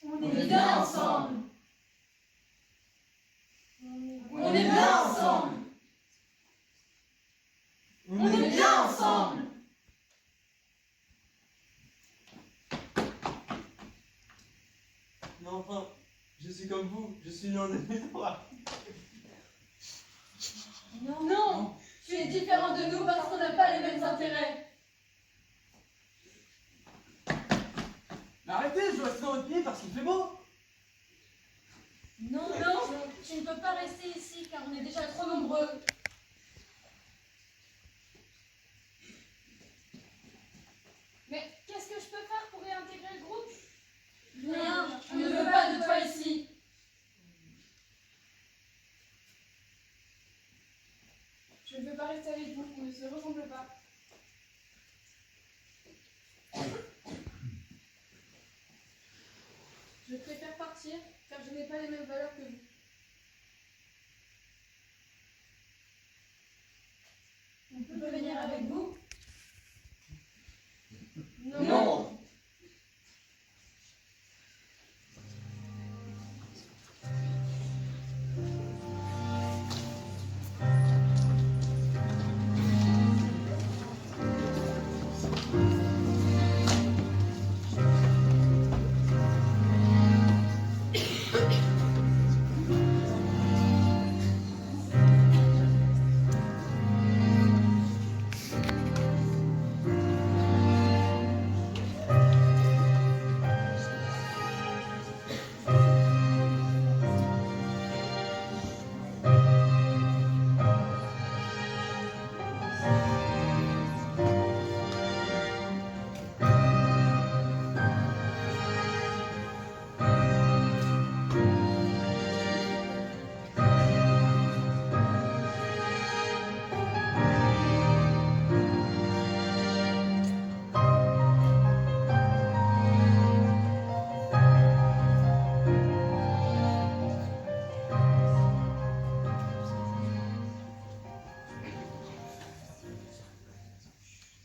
On est bien ensemble. On est bien ensemble. On est bien ensemble. Mais enfin, je suis comme vous, je suis né en 2003. Non, tu es différent de nous parce qu'on n'a pas les mêmes intérêts. Mais arrêtez, je dois rester dans votre pied parce qu'il fait beau. Non, tu ne peux pas rester ici car on est déjà trop nombreux. Mais qu'est-ce que je peux faire pour réintégrer le groupe? Rien, on ne veut pas de toi ici. Je ne veux pas rester avec vous, on ne se ressemble pas. Je préfère partir car je n'ai pas les mêmes valeurs que vous. On peut venir avec vous? Non.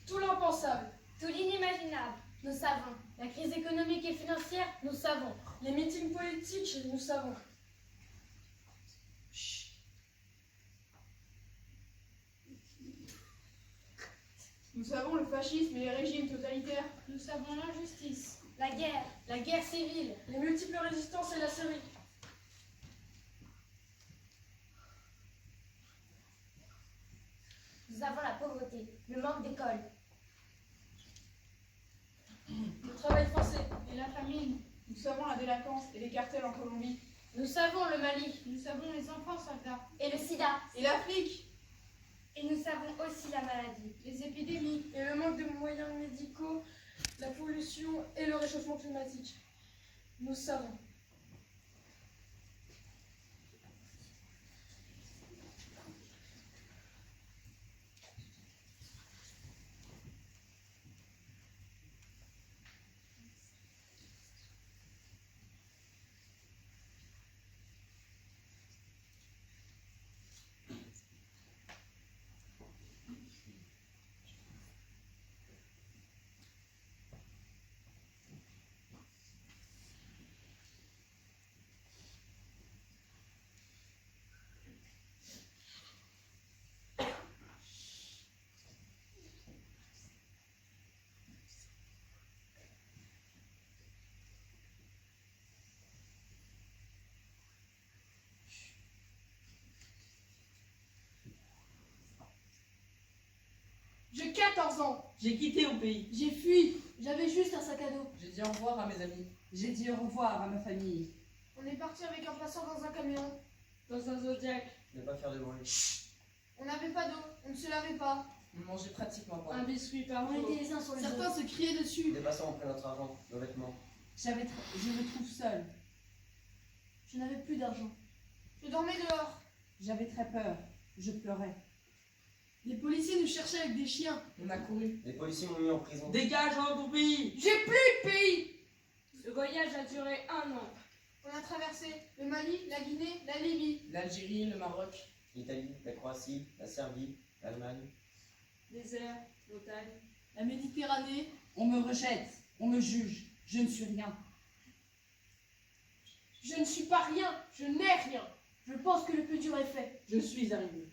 Tout l'impensable. Tout l'inimaginable, nous savons. La crise économique et financière, nous savons. Les meetings politiques, nous savons. Nous savons le fascisme et les régimes totalitaires. Nous savons l'injustice, la guerre civile. Les multiples résistances et la série. Nous avons la pauvreté, le manque d'école. Le travail forcé. Et la famine. Nous savons la délinquance et les cartels en Colombie. Nous savons le Mali. Nous savons les enfants soldats. Et le sida. Et l'Afrique. Et nous savons aussi la maladie. Les épidémies. Et le manque de moyens médicaux, la pollution et le réchauffement climatique. Nous savons. J'ai 14 ans. J'ai quitté mon pays. J'ai fui. J'avais juste un sac à dos. J'ai dit au revoir à mes amis. J'ai dit au revoir à ma famille. On est parti avec un passeur dans un camion. Dans un Zodiac. Ne pas faire de bruit. On n'avait pas d'eau. On ne se lavait pas. On mangeait pratiquement pas. Un biscuit par On jour. était les uns sur les Certains autres. se criaient dessus. Les passants ont pris notre argent, nos vêtements. Je me trouve seule. Je n'avais plus d'argent. Je dormais dehors. J'avais très peur. Je pleurais. Les policiers nous cherchaient avec des chiens. On a couru. Les policiers m'ont mis en prison. Dégage dans ton pays. J'ai plus de pays. Ce voyage a duré 1 an. On a traversé le Mali, la Guinée, la Libye. L'Algérie, le Maroc. L'Italie, la Croatie, la Serbie, l'Allemagne. Désert, montagne. La Méditerranée. On me rejette. On me juge. Je ne suis rien. Je ne suis pas rien, je n'ai rien. Je pense que le plus dur est fait. Je suis arrivé.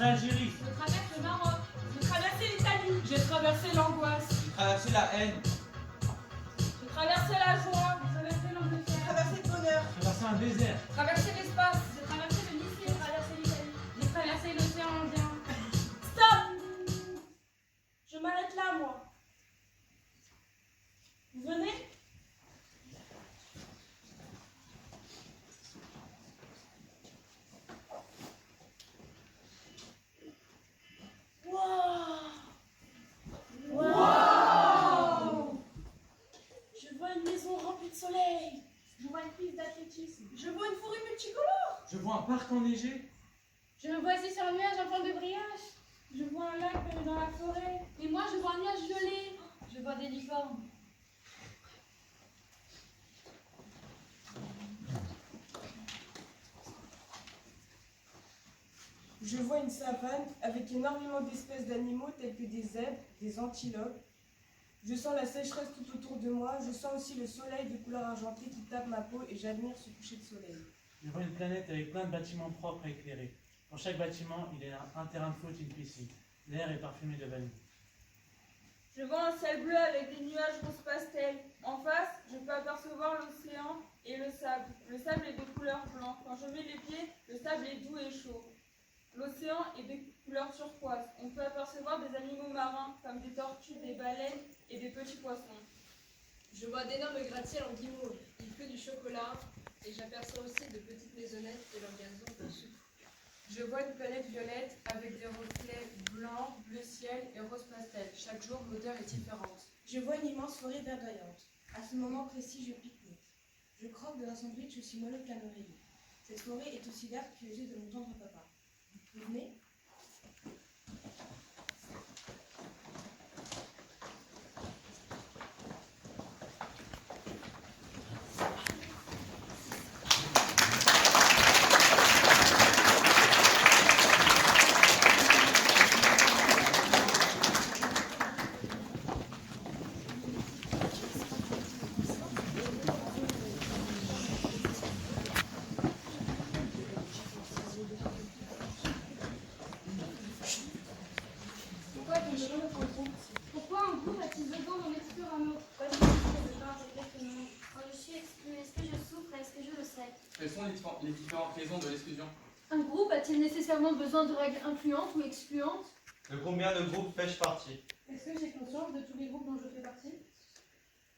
l'Algérie. Je traverse le Maroc. J'ai traversé l'Italie. J'ai traversé l'angoisse. J'ai traversé la haine. J'ai traversé la joie. J'ai traversé l'Angleterre. J'ai traversé le bonheur. J'ai traversé un désert. J'ai traversé l'espace. J'ai traversé le lycée. J'ai traversé l'Italie. J'ai traversé l'océan Indien. Stop! Je m'arrête là, moi. Vous venez? Je vois une maison remplie de soleil. Je vois une piste d'athlétisme. Je vois une forêt multicolore. Je vois un parc enneigé. Je me vois assis sur un nuage en forme de brillage. Je vois un lac perdu dans la forêt. Et moi, je vois un nuage violet. Je vois des licornes. Je vois une savane avec énormément d'espèces d'animaux tels que des zèbres, des antilopes. Je sens la sécheresse tout autour de moi. Je sens aussi le soleil de couleur argentée qui tape ma peau et j'admire ce coucher de soleil. Je vois une planète avec plein de bâtiments propres et éclairés. Pour chaque bâtiment, il y a un terrain de foot et une piscine. L'air est parfumé de vanille. Je vois un ciel bleu avec des nuages rose pastel. En face, je peux apercevoir l'océan et le sable. Le sable est de couleur blanc. Quand je mets les pieds, le sable est doux et chaud. L'océan est de couleur turquoise. On peut apercevoir des animaux marins comme des tortues, des baleines et des petits poissons. Je vois d'énormes gratte-ciels en guimauve. Il pleut du chocolat et j'aperçois aussi de petites maisonnettes et leur gazon de soupe. Je vois une planète violette avec des reflets blancs, bleu ciel et rose pastel. Chaque jour, l'odeur est différente. Je vois une immense forêt verdoyante. À ce moment précis, je pique-nique. Je croque de un sandwich aussi moelleux qu'un oreiller. Cette forêt est aussi verte que les yeux de mon tendre papa. Vous venez? Pourquoi un groupe a-t-il besoin d'en exclure un autre? Pas du tout, je veux pas exactement. Quand je suis exclue, est-ce que je souffre? Est-ce que je le sais? Quelles sont les différentes raisons de l'exclusion? Un groupe a-t-il nécessairement besoin de règles incluantes ou excluantes? De combien de groupes fais-je partie? Est-ce que j'ai conscience de tous les groupes dont je fais partie?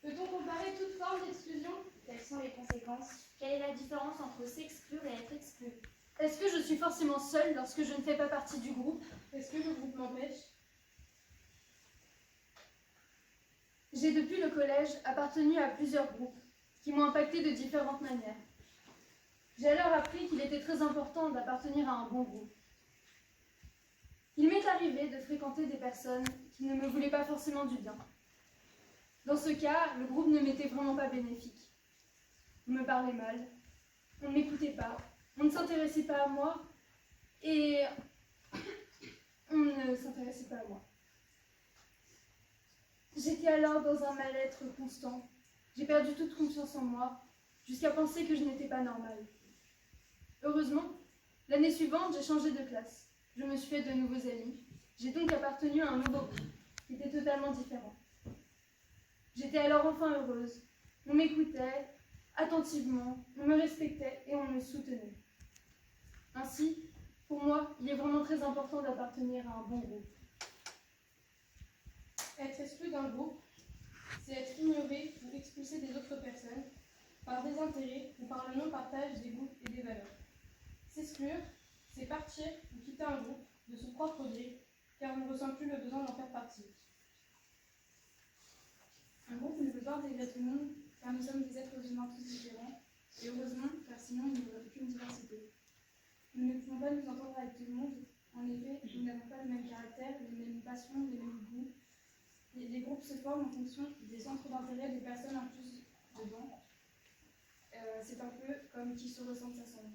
Peut-on comparer toute forme d'exclusion? Quelles sont les conséquences? Quelle est la différence entre s'exclure et être exclu? Est-ce que je suis forcément seule lorsque je ne fais pas partie du groupe? Est-ce que le groupe m'empêche? J'ai depuis le collège appartenu à plusieurs groupes qui m'ont impacté de différentes manières. J'ai alors appris qu'il était très important d'appartenir à un bon groupe. Il m'est arrivé de fréquenter des personnes qui ne me voulaient pas forcément du bien. Dans ce cas, le groupe ne m'était vraiment pas bénéfique. On me parlait mal, on ne m'écoutait pas, on ne s'intéressait pas à moi, et on ne s'intéressait pas à moi. J'étais alors dans un mal-être constant. J'ai perdu toute confiance en moi, jusqu'à penser que je n'étais pas normale. Heureusement, l'année suivante, j'ai changé de classe. Je me suis fait de nouveaux amis. J'ai donc appartenu à un nouveau groupe, qui était totalement différent. J'étais alors enfin heureuse. On m'écoutait attentivement, on me respectait et on me soutenait. Ainsi, pour moi, il est vraiment très important d'appartenir à un bon groupe. Être exclu d'un groupe, c'est être ignoré ou expulsé des autres personnes par des intérêts ou par le non-partage des goûts et des valeurs. S'exclure, c'est partir ou quitter un groupe de son propre gré, car on ne ressent plus le besoin d'en faire partie. Un groupe ne peut pas intégrer tout le monde, car nous sommes des êtres humains tous différents, et heureusement, car sinon il n'y aurait aucune diversité. Nous ne pouvons pas nous entendre avec tout le monde, en effet, nous n'avons pas le même caractère, les mêmes passions, les mêmes goûts. Les groupes se forment en fonction des centres d'intérêt des personnes incluses dedans. C'est un peu comme qui se ressemble s'assemble.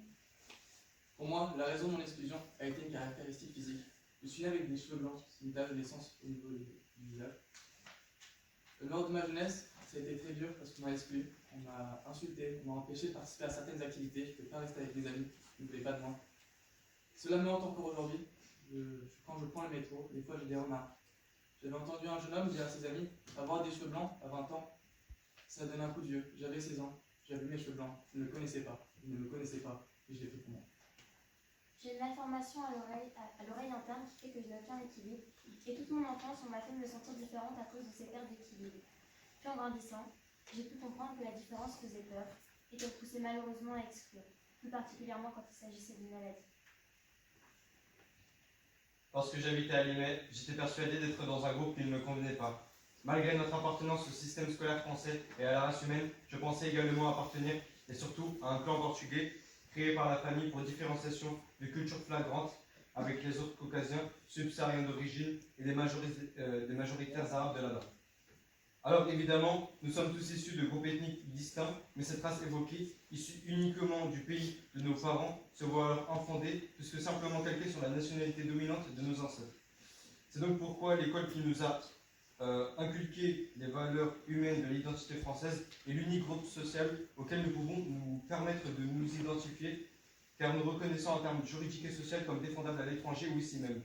Pour moi, la raison de mon exclusion a été une caractéristique physique. Je suis né avec des cheveux blancs, une tache de naissance au niveau du visage. Lors de ma jeunesse, ça a été très dur parce qu'on m'a exclu, on m'a insulté, on m'a empêché de participer à certaines activités, je ne pouvais pas rester avec des amis qui ne voulaient pas de moi. Cela me hante encore aujourd'hui. Quand je prends le métro, des fois j'ai des remarques. J'avais entendu un jeune homme dire à ses amis, avoir des cheveux blancs à 20 ans, ça donne un coup de vieux. J'avais 16 ans, j'avais mes cheveux blancs, je ne le connaissais pas, il ne me connaissait pas, et je l'ai fait pour moi. J'ai une malformation à l'oreille interne qui fait que je n'ai aucun équilibre. Et toute mon enfance, on m'a fait me sentir différente à cause de ces pertes d'équilibre. Puis en grandissant, j'ai pu comprendre que la différence faisait peur et qu'elle poussait malheureusement à exclure, plus particulièrement quand il s'agissait d'une maladie. Lorsque j'habitais à Limay, j'étais persuadé d'être dans un groupe qui ne me convenait pas. Malgré notre appartenance au système scolaire français et à la race humaine, je pensais également appartenir, et surtout, à un clan portugais créé par la famille pour différenciation de cultures flagrantes avec les autres caucasiens, subsahariens d'origine et des majoritaires arabes de là-bas. Alors évidemment, nous sommes tous issus de groupes ethniques distincts, mais cette race évoquée, issue uniquement du pays de nos parents, se voit alors infondée, puisque simplement calquée sur la nationalité dominante de nos ancêtres. C'est donc pourquoi l'école qui nous a inculqué les valeurs humaines de l'identité française est l'unique groupe social auquel nous pouvons nous permettre de nous identifier, car nous reconnaissons en termes juridiques et sociaux comme défendables à l'étranger ou ici même.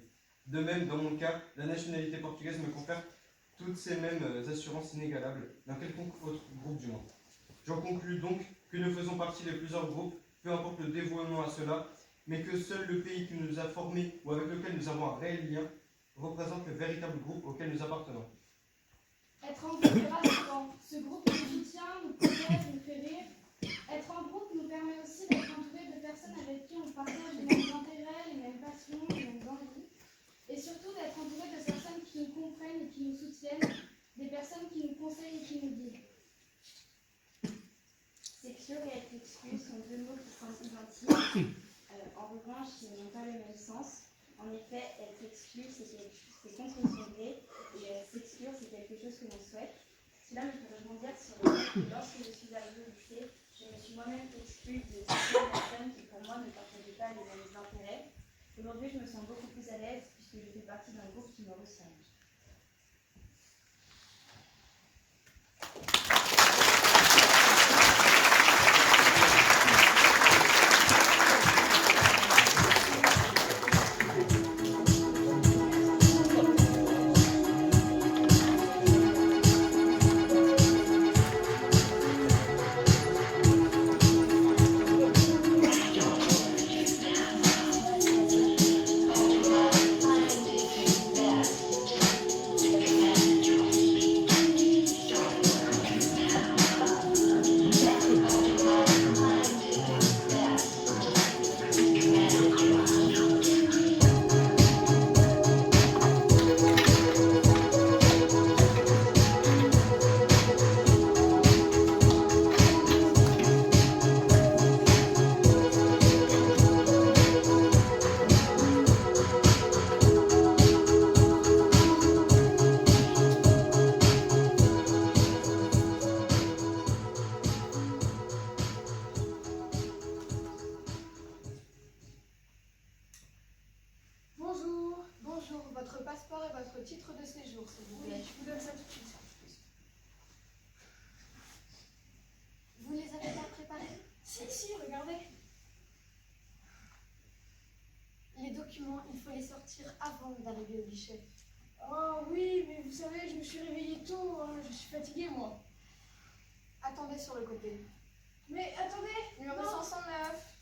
De même, dans mon cas, la nationalité portugaise me confère toutes ces mêmes assurances inégalables dans quelconque autre groupe du monde. J'en conclus donc que nous faisons partie de plusieurs groupes, peu importe le dévouement à cela, mais que seul le pays qui nous a formés ou avec lequel nous avons un réel lien représente le véritable groupe auquel nous appartenons. Être en groupe est rassurant. Ce groupe nous soutient, nous protège, nous fait rire. Être en groupe nous permet aussi d'être entouré de personnes avec qui on partage les mêmes intérêts, les mêmes passions, les mêmes envies. Et surtout d'être entouré de personnes qui nous comprennent et qui nous soutiennent, des personnes qui nous conseillent et qui nous guident. S'exclure et être exclu sont deux mots qui sont identiques. En revanche, ils n'ont pas le même sens. En effet, être exclu, c'est contre son gré, et s'exclure, c'est quelque chose que l'on souhaite. Cela me fait rebondir sur le fait que lorsque je suis arrivée au lycée, je me suis moi-même exclue de certaines personnes qui, pour moi, ne partageaient pas les mêmes intérêts. Aujourd'hui, je me sens beaucoup plus à l'aise puisque je fais partie d'un groupe qui me ressemble. titre de séjour, s'il vous Oui, plaît. je vous donne ça tout de suite. Vous ne les avez pas préparés? Si, regardez. Les documents, il faut les sortir avant d'arriver au guichet. Oh oui, mais vous savez, je me suis réveillée tôt, hein, je suis fatiguée, moi. Attendez sur le côté. Mais attendez, Numéro non. 509.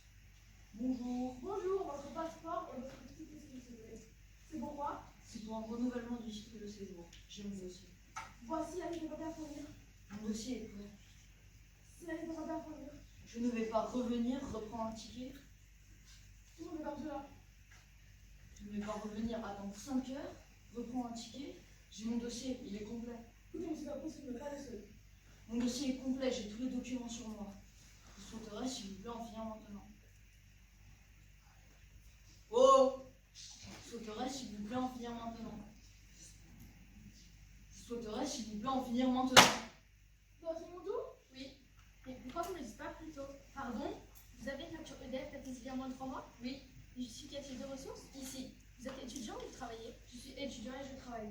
Bonjour. Bonjour, votre passeport et votre petit dossier, s'il vous plaît. C'est pourquoi? C'est pour un renouvellement du titre de séjour. J'ai mon dossier. Voici la liste de papiers à fournir. Mon dossier est prêt. C'est la liste de papiers à fournir. Je ne vais pas revenir, reprendre un ticket. Tout le monde est comme cela. Je ne vais pas revenir, attendre 5 heures, reprendre un ticket. J'ai mon dossier, il est complet. Écoutez, mais c'est pas possible, mais pas le seul. Mon dossier est complet, j'ai tous les documents sur moi. Je souhaiterais, s'il vous plaît, en finir maintenant. Oh! Je souhaiterais, s'il vous plaît, en finir maintenant. Je souhaiterais, s'il vous plaît, en finir maintenant. Toi, c'est mon tour? Oui. Mais pourquoi vous ne le dites pas plus tôt? Pardon? Vous avez une facture EDF d'acquis il y a moins de 3 mois? Oui. Justificatif de ressources? Ici. Vous êtes étudiant ou vous travaillez? Je suis étudiant et je travaille.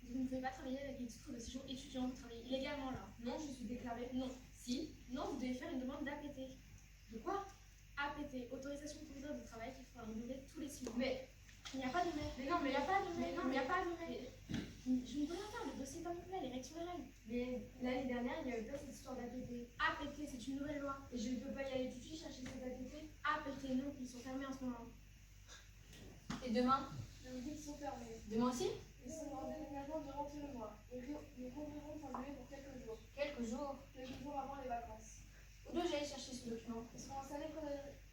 Vous ne pouvez pas travailler avec des titres de séjour étudiant, vous travaillez illégalement là. Non, je suis déclarée. Non. Si. Non, vous devez faire une demande d'APT. De quoi? APT, autorisation provisoire de travail qu'il faudra renouveler tous les 6 mois. Mais il n'y a pas de mais. Mais non, mais il n'y a pas de mais. Non, mais il n'y a pas de mais. Je ne peux rien faire, le dossier n'est pas complet, les règles sont les règles. Mais l'année dernière, il n'y avait pas cette histoire d'APT. APT, c'est une nouvelle loi. Et je ne peux pas y aller tout de suite chercher cette APT. APT, non, ils sont fermés en ce moment. Et demain? Je vous dis qu'ils sont fermés. Demain aussi? Ils sont en déménagement durant tout le mois. Nous conviendrons s'enlever pour quelques jours. Quelques jours. Quelques jours avant les vacances. Où dois-je aller chercher ce document? Ils seront installés près de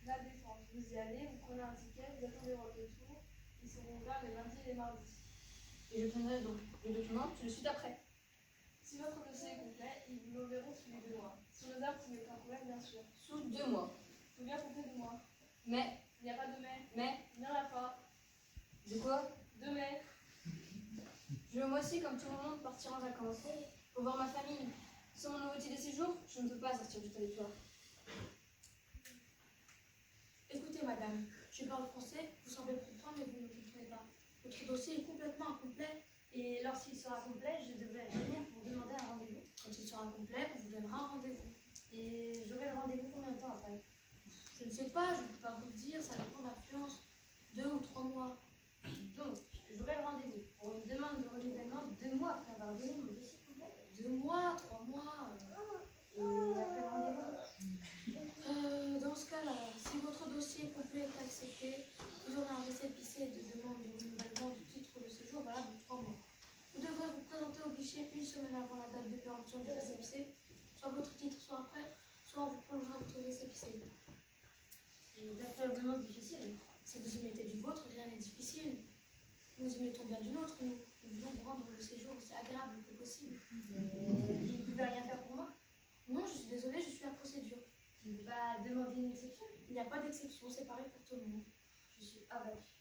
la défense. Vous y allez, vous prenez un ticket, vous attendez votre tour. Ils seront ouverts les lundis et les mardis. Et je prendrai donc le document tout de suite après. Si votre dossier est complet, ils vous l'enverront sous les 2 mois. Sous réserve qu'il n'y ait aucun problème, bien sûr. Sous 2 mois. Il faut bien compter 2 mois. Mais. Il n'y a pas de mai. Mais. Il n'y en a pas. De quoi? 2 mai. Je veux moi aussi, comme tout le monde, partir en vacances. Pour voir ma famille. Sans mon nouveau titre de séjour, je ne peux pas sortir du territoire. Écoutez, madame, je parle français, vous semblez comprendre, mais vous ne comprenez pas. Votre dossier est complètement incomplet, et lorsqu'il sera complet, je devrais venir pour demander un rendez-vous. Quand il sera complet, on vous donnera un rendez-vous. Et j'aurai le rendez-vous combien de temps après? Je ne sais pas, je ne peux pas vous le dire, ça dépend de l'affluence. 2 ou 3 mois. Donc, j'aurai le rendez-vous pour une demande de renouvellement 2 mois après avoir donné mon dossier complet. 2 mois, 3 mois, et après le rendez-vous. Dans ce cas-là, si votre dossier complet est accepté, vous aurez un récépissé de demande de renouvellement du titre de séjour valable de 3 mois. Vous devrez vous présenter au guichet une semaine avant la date de péremption du récépissé. Soit votre titre soit prêt, soit on vous prendra votre récépissé. Et véritablement difficile. Si vous y mettez du vôtre, rien n'est difficile. Nous y mettons bien du nôtre, nous voulons vous rendre le séjour aussi agréable que possible. Vous ne pouvez rien faire pour moi? Non, je suis désolée, je suis à procédure. Je ne vais pas demander une exception. Il n'y a pas d'exception, c'est pareil pour tout le monde. Je suis abattue.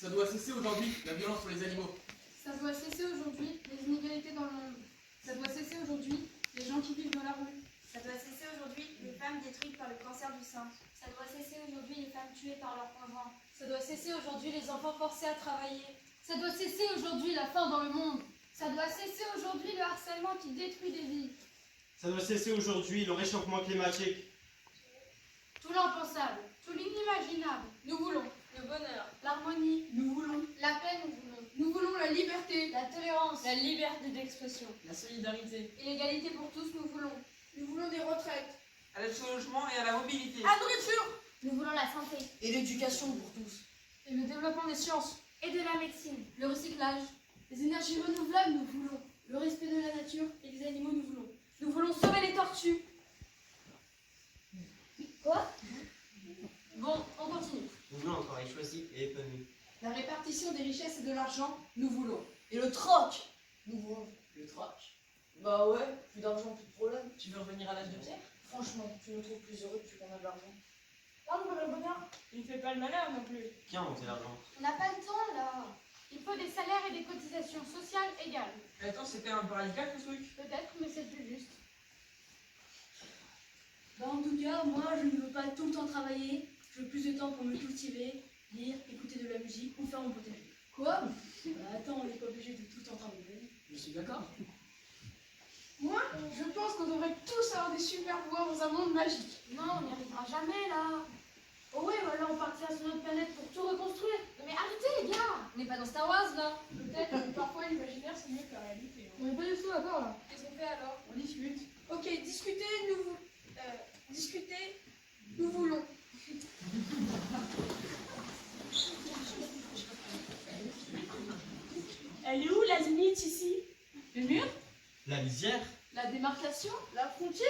Ça doit cesser aujourd'hui, la violence sur les animaux. Ça doit cesser aujourd'hui les inégalités dans le monde. Ça doit cesser aujourd'hui les gens qui vivent dans la rue. Ça doit cesser aujourd'hui les femmes détruites par le cancer du sein. Ça doit cesser aujourd'hui les femmes tuées par leurs conjoints. Ça doit cesser aujourd'hui les enfants forcés à travailler. Ça doit cesser aujourd'hui la faim dans le monde. Ça doit cesser aujourd'hui le harcèlement qui détruit des vies. Ça doit cesser aujourd'hui, le réchauffement climatique. Tout l'impensable, tout l'inimaginable. Nous voulons le bonheur, L'harmonie, nous voulons la paix, nous voulons la liberté, la tolérance, la liberté d'expression, La solidarité. et l'égalité pour tous, nous voulons des retraites, À l'aide au logement et à la mobilité. la nourriture, Nous voulons la santé Et l'éducation pour tous. et le développement des sciences, et de la médecine. le recyclage, les énergies renouvelables, nous voulons le respect de la nature et des animaux, nous voulons sauver les tortues. Quoi? Bon, on continue. Nous voulons un travail choisi et épanoui. La répartition des richesses et de l'argent, nous voulons. Et le troc, nous voulons. Le troc. Bah ouais, plus d'argent, plus de problème. Tu veux revenir à l'âge de pierre? Franchement, tu nous trouves plus heureux depuis qu'on a de l'argent. Ah, on le bonheur. Il ne fait pas le malheur non plus. Qui a inventé l'argent? On n'a pas le temps là. Il faut des salaires et des cotisations sociales égales. Mais attends, c'était un peu radical ce truc. Peut-être, mais c'est plus juste. Bah en tout cas, moi je ne veux pas tout le temps travailler, je veux plus de temps pour me cultiver, lire, écouter de la musique ou faire mon potager. Quoi? Bah attends, on n'est pas obligé de tout le temps travailler. Je suis d'accord. Moi, je pense qu'on devrait tous avoir des super pouvoirs dans un monde magique. Non, on n'y arrivera jamais là. Oh ouais, ou alors on partira sur notre planète pour tout reconstruire. Mais arrêtez les gars. On n'est pas dans Star Wars là. Peut-être, mais parfois l'imaginaire c'est mieux que la réalité. On n'est pas du tout d'accord là. Qu'est-ce qu'on fait alors? On discute. Ok, nous voulons. Elle est où la limite ici? Le mur? La lisière? La démarcation? La frontière?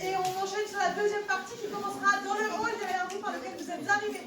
Et on enchaîne sur la deuxième partie qui commencera dans le hall derrière vous par lequel vous êtes arrivés.